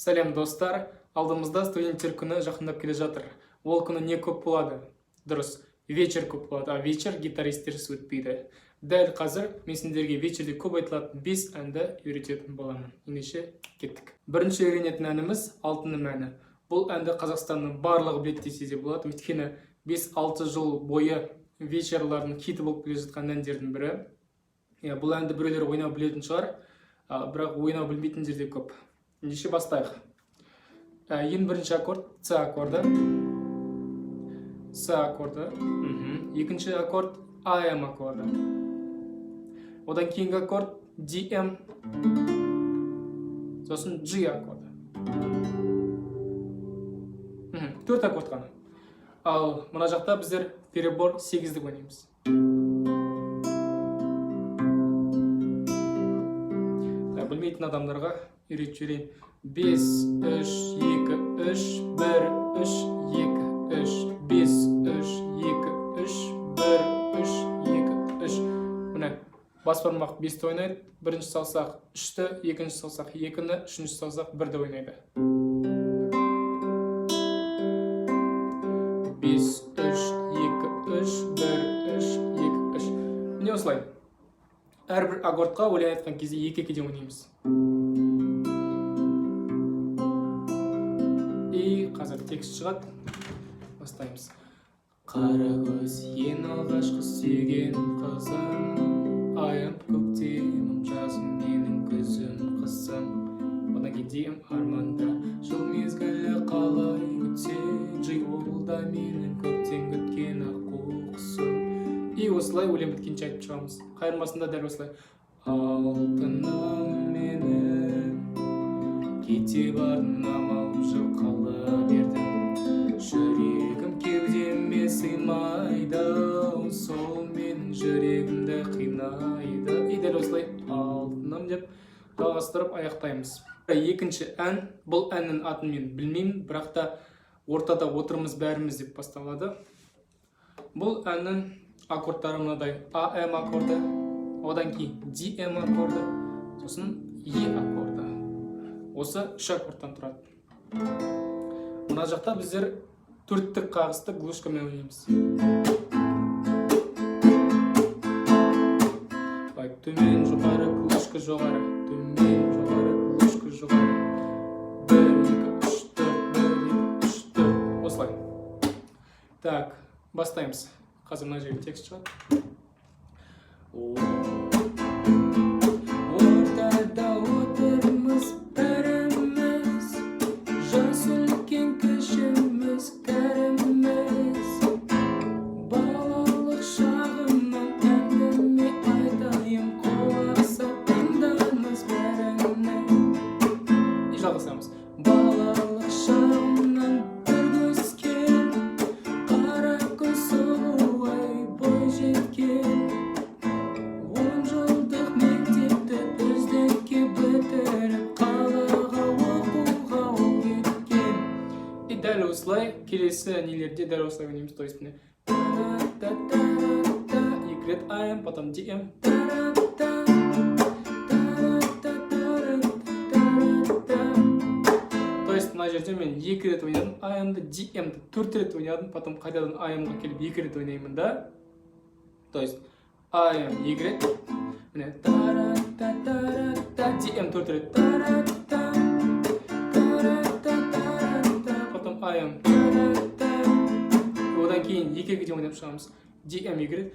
Сәлем достар, алдымызда студенттер күні жақындап келе жатыр. Ол күні не көп болады? Дұрыс, вечер көп болады, а вечер гитаристерсіз өтпейді. Дәл қазір мен сендерге вечерде көп айтылатын 5 әнді үйрететін боламын. Ендеше кеттік. Бірінші үйренетін әніміз алтынның әні. Бұл әнді Қазақстанның барлығы біледі десе де болады, өйткені 5-6 жыл бойы вечерлардың хиті болып келе жатқан әндердің бірі. Бұл әнді біреулер ойнау білетін шығар, бірақ ойнау білмейтіндер де көп. Ендеше бастайық. Ең бірінші аккорд С аккорды. С аккорды. Екінші аккорд АМ аккорды. Одан кейінгі аккорд ДМ. Сосын G аккорды. 4 аккорд ғана. Ал мына жақта біздер перебор 8-ді ойнаймыз. Білмейтін адамдарға үйретіп жіберейін. 5, 3, 2, 3, 1, 3, 2, 3, 5, 3, 2, 3, 1, 3, 2, 3. Міне, бас бармақ 5-ті ойнайды, бірінші салсақ 3-ті, екінші салсақ 2-ні, үшінші салсақ 1-ді ойнайды. 5, 3, 2, 3, 1, 3, 2, 3. Міне осылай. Әрбір аккордқа өлең айтқан кезде 2-2-ден ойнаймыз. Қазір текст шығады. Бастаймыз. Қара көз ең алғашқы сүйген қызым, аяп көктемім жазым менің күзім қызым. Одан кейін арманда жыл мезгілі қалай күтсе, жи олда менің көктен күткен аққу құсым. И осылай өлең біткенше айтып шығамыз. Қайырмасында дәл осылай. Алтыным менің, кете бардың амал жоқ қала бердім. Жүрегім кеудеме сыймайды, сол мен жүрегімді қинайды. И дәл осылай алтыным деп жалғастырып аяқтаймыз. Екінші ән, бұл әннің атын мен білмеймін, бірақ та ортада отырмыз бәріміз деп басталады. Бұл әннің аккордтары мынадай: АМ аккорды, одан кейін ДМ аккорды, сосын Е аккорды. Осы 3 аккордтан тұрады. Мына жақта біздер 4-тік қағысты глушкамен ойнаймыз. Төмен, жоғары, глушка, жоғары. Төмен, жоғары, глушка, жоғары. 1, 2, 3, 4, 1, 2, 3, 4. Осылай. Так, бастаймыз. Қазір мына жерге текст шығады. Ортада отырмыз бәріміз, жас үлкен кішіміз кәріміз. Балалық шағымнан әңгіме айтайын, құлақ сап тыңдаңыз бәріне. И жалғасамыз. Балалық шағымнан бір өскен, қара көз сұлуай бой жеткен. 10 жылдық мектепті үздікке бітіріп, қалаға оқуға ол кеткен. И дәл осылай келесі нелерде дәл осылай ойнаймыз. То есть міне екі рет АМ, потом ДМ. То есть мына жерде мен 2 рет ойнадым АМды, ДМді 4 рет ойнадым, потом қайтадан АМға келіп 2 рет ойнаймын да. То есть АМ 2 рет, міне ДМ 4 рет, потом АМ, одан кейін 2-2-де ойнап шығамыз. ДМ 2 рет,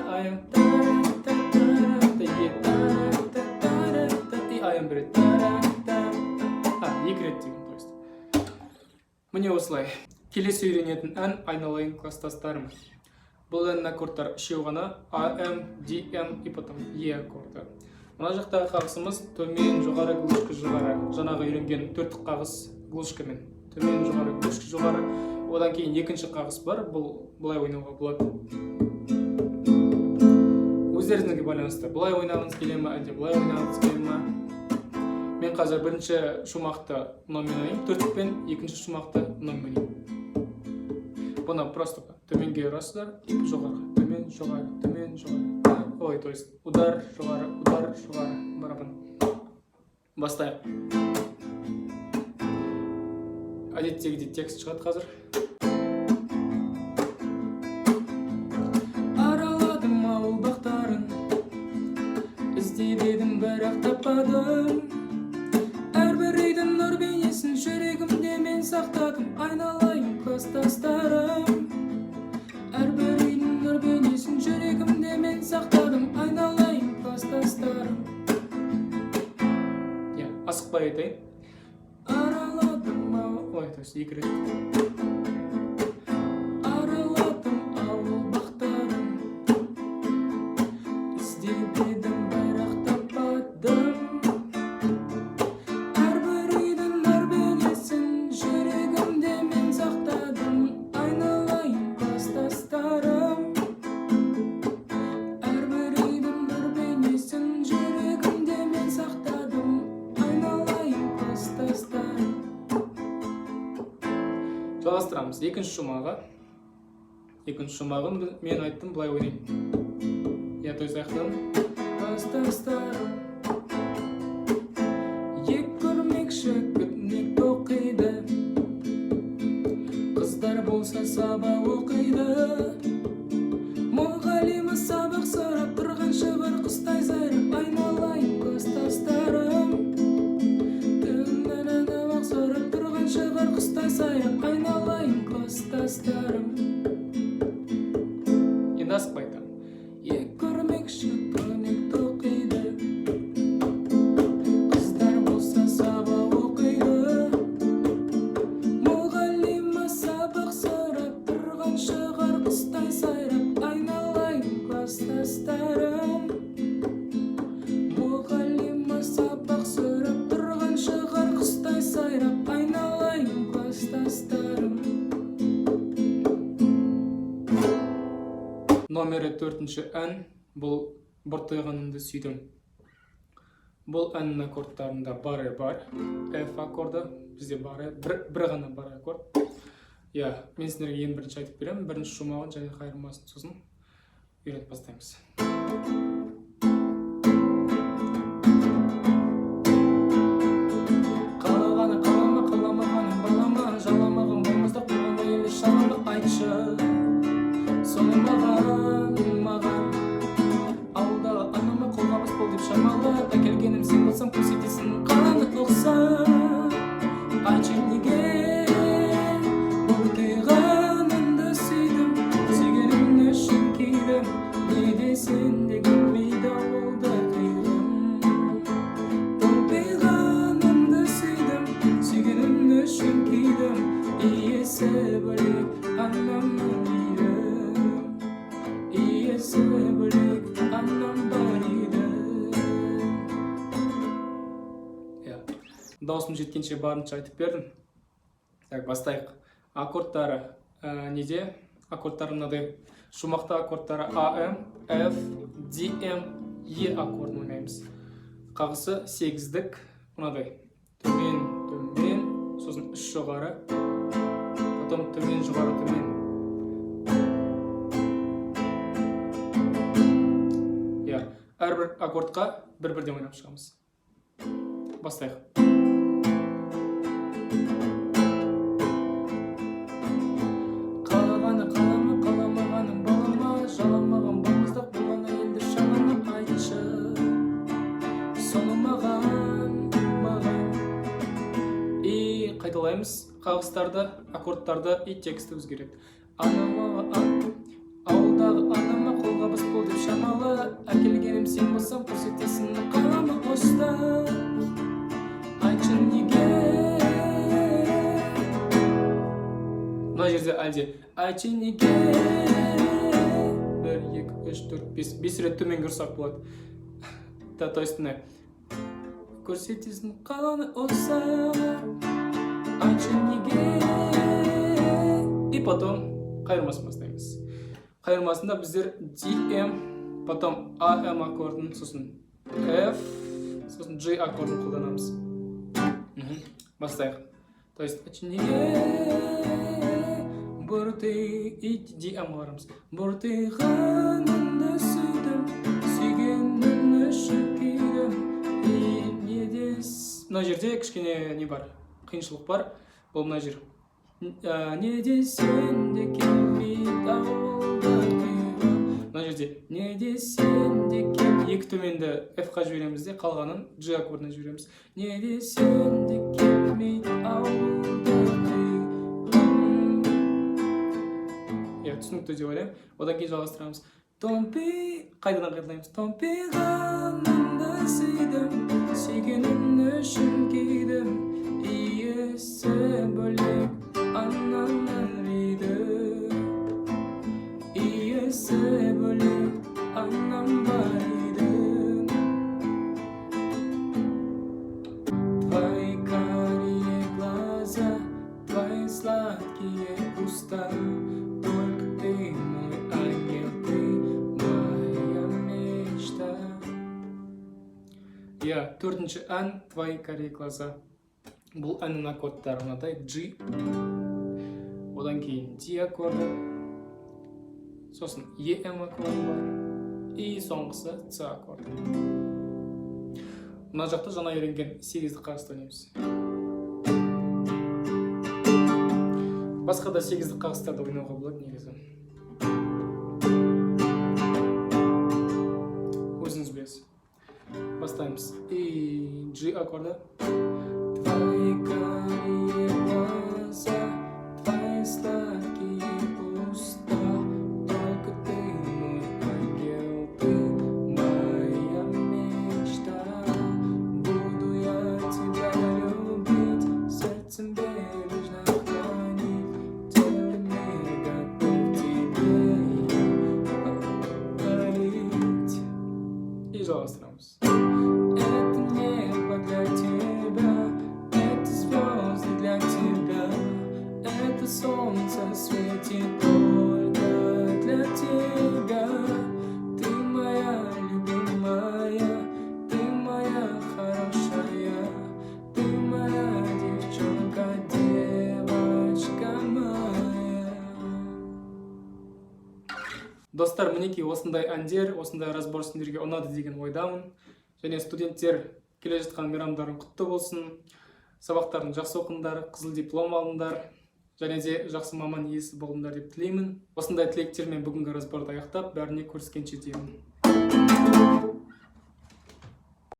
АМ, и АМ 1 рет, 2 рет деген. Міне осылай. Келесі үйренетін ән айналайын класстастарым. Бұл әннің аккордтар 3 ғана: АМ, ДМ и потом Е аккорды. Мына жақтағы қағысымыз төмен, жоғары, глушка, жоғары. Жаңағы үйренген 4-тік қағыс глушкамен. Төмен, жоғары, глушка, жоғары. Одан кейін екінші қағыс бар, бұл бұлай ойнауға болады. Өздеріңізге байланысты. Бұлай ойнағыңыз келе ме, әлде бұлай ойнағыңыз келе ме? Мен қазір бірінші шумақты мынамен ойнаймын, 4-тікпен, екінші шумақты мынамен ойнаймын. Бұны просто төменге ұрасыздар, жоғары, төмен, жоғары, төмен, жоғары. Ой, то есть удар, жоғары, барабан. Бастайық. Әдеттегідей текст шығады қазір. Араладым ауыл бақтарын, іздеп едім бірақ таппадым. Әрбір үйдің нұр бейнесін жүрегімде мен сақтадым. Айналайын кластастарым, әрбір үйдің нұр бейнесін жүрегімде мен сақтадым. Айналайын кластастарым. Асықпай айтайын. Араладым ауыл... Ой, тосы екі рет. Араладым ауыл бақтарын, іздеп едім бірақ таппадым. Әрбір үйдің нұр бейнесін жүрегімде мен сақтадым. Айналайын кластастарым, әрбір үйдің нұр бейнесін жүрегімде мен сақтадым. Жалғастырамыз. Екінші шумағы. Екінші шумағын мен айттым, былай ойнайын. Я той аяқтадым. Кластастарым, ек көрмекші күтмек тоқиды. Қыздар болса сабақ оқиды. Мұғалимі сабақ сұрап тұрған шығыр құстай сайрап. Айналайын кластастарым, сұрап тұрған шығыр құстай сайрап. Айналайын кластастарым. Енді асықпай айтам. Ек көрмекші көмек тоқиды. Қыздар болса сабақ оқиды. Мұғалимі сабақ сұрап тұрған шығыр құстай сайрап. Айналайын кластастарым, мұғалимі сабақ сұрап тұрған шығыр құстай сайрап. Айналайын кластастарым. Номері 4-ші ән. Бұл бұртайғанымды сүйдім. Бұл әннің аккордтарында бары бар. F аккорды. Бізде бары. Бір ғана бар аккорд. Мен сіздерге ең бірінші айтып беремін. Бірінші шумағын және қайырмасын сосын үйретіп бастаймыз. Қалағаны қалама, қаламағаның балама. Жаламағын болмаздық болғанда елі шалама. Айтшы соны маған. Ауылдағы анама қолға бас бол деп шамалы. Әкелгенім сен болсам көрсетесің қаланы тоқса. Айтшы неге бұртайғанымды сүйдім. Сүйгенім үшін кейдім. Не десен де келмейді ауылда қиылым. Бұртайғанымды сүйдім. Сүйгенім үшін кейдім. Иесі бөлек анам дейді. Иесі бөлек анам бар еді. Даусым жеткенше барынша айтып бердім. Бастайық. Аккордтары неде? Аккордтары мынадай. Шумақта аккордтары AM, F, D, M, E аккордын ойнаймыз. Қағысы 8-дік. Мынадай. Төмен, төмен, сосын 3 жоғары. Потом төмен, жоғары, төмен. Әрбір аккордқа бір-бірден ойнап шығамыз. Бастайық. Қалағаны қалама, қаламағаның балама. Жаламаған болмаздық болғанда елді шалама. Айтшы соны маған. Қайталаймыз. Қағыстарды, аккордтарды и тексті өзгереді. Ауылдағы анама қолға бас бол деп шамалы. Әкелгенім сен болсам көрсетесің қалама қоста. Айтшы неге. Мына жерде әлде айтшы неге. 1, 2, 3, 4, 5. 5 рет төменге ұрсақ болады. То есть мына көрсетесің қаланы осы. Айтшы неге. И потом қайырмасын бастаймыз. Қайырмасында біздер DM, потом AM аккордын, сосын F, сосын G аккордын қолданамыз. Бастайық. То есть, DM барамыз. Бұртайғанымды сүйдім, сүйгенім үшін күйдім, не дес мына жерде кішкене не бар, қиыншылық бар. Бұл мына жер. Не десең де келмейді ауылда күйеу. Мына жерде не десең де келмейді. Екі төменді F-қа жібереміз де, қалғанын G аккордына жібереміз. Не десең де келмейді ауылда күйеу. Түсінікті деп ойлаймын. Одан кейін жалғастырамыз. Томпи, қайдадан қайталаймыз. Томпиғанымды сүйдім, сүйгенім үшін күйдім. Иесі бөлек анамның үйді. Иесі бөлек анам бар еді. Твои карие глаза, твои сладкие уста. Только ты мой ангел, ты моя мечта. Төртінші ән твои карие глаза. Бұл әннің аккордтары мынадай: G, одан кейін D аккорды, сосын EM аккорды бар, и соңғысы C аккорды. Мына жақта жаңа үйренген 8-ді қағысты ойнаймыз. Басқа да 8-ді қағыстарды ойнауға болады негізі. Өзіңіз білесіз. Бастаймыз. И G аккорды. Твои карие глаза, твои сладкие уста. Только ты мой ангел, ты моя мечта. Буду я тебя любить, сердцем бережно хранить. Телами готов тебе подарить. И жалострамся. Это небо для тебя, это звезды для тебя, это солнце светит только для тебя. Ты моя любимая, ты моя хорошая, ты моя девчонка, девочка моя. Достар, мінекей осындай әндер, осындай разбор сендерге ұнады деген ойдамын. Және студенттер, келе жатқан мейрамдарың құтты болсын. Сабақтарын жақсы оқыңдар, қызыл диплом алыңдар, және де жақсы маман иесі болыңдар деп тілеймін. Осындай тілектермен бүгінгі разборды аяқтап, бәріне көріскенше деймін.